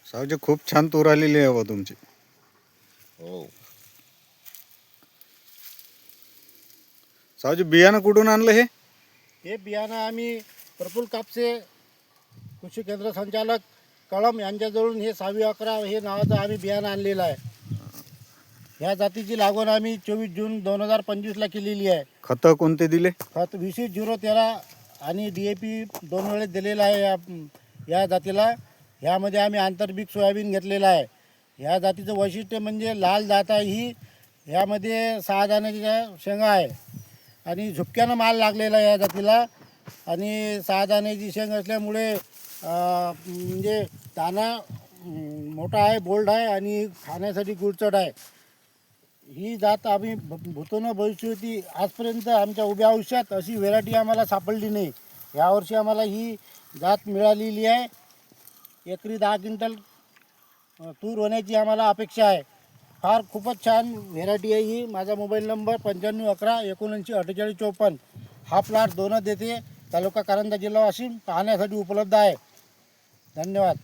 सावजी खूप छान तूर आलेली आहे बा तुमची. हो. सावजी बियाणं कुठून आणलं हे? हे बियाणं आम्ही प्रफुल्ल कापसे कृषी केंद्र संचालक कळम यांच्याजवळून हे 611 हे नावाचं आम्ही बियाणं आणलेलं आहे. ह्या जातीची लागवड आम्ही 24 जून 2025ला केलेली आहे. खतं कोणते दिले? खत 20-013 आणि DAP 2 वेळेस दिलेला आहे या जातीला. ह्यामध्ये आम्ही आंतरपीक सोयाबीन घेतलेलं आहे. ह्या जातीचं वैशिष्ट्य म्हणजे लाल जात आहे ही. ह्यामध्ये 6 दाण्याच्या शेंगा आहे आणि झुपक्यानं माल लागलेला आहे या जातीला. आणि 6 दाण्याची शेंग असल्यामुळे म्हणजे दाणा मोठा आहे, बोल्ड आहे आणि खाण्यासाठी गुळचट आहे. ही जात आम्ही भूतोनं बघितली होती. आजपर्यंत आमच्या उभ्या आयुष्यात अशी व्हेरायटी आम्हाला सापडली नाही. यावर्षी आम्हाला ही जात मिळालेली आहे. एकरी 10 क्विंटल तूर होण्याची आम्हाला अपेक्षा आहे. खूपच छान व्हेरायटी आहे ही. माझा मोबाईल नंबर 9511794854. हा प्लॉट दोनच येथे तालुका कारंजा जिल्हा वाशिम पाहण्यासाठी उपलब्ध आहे. धन्यवाद.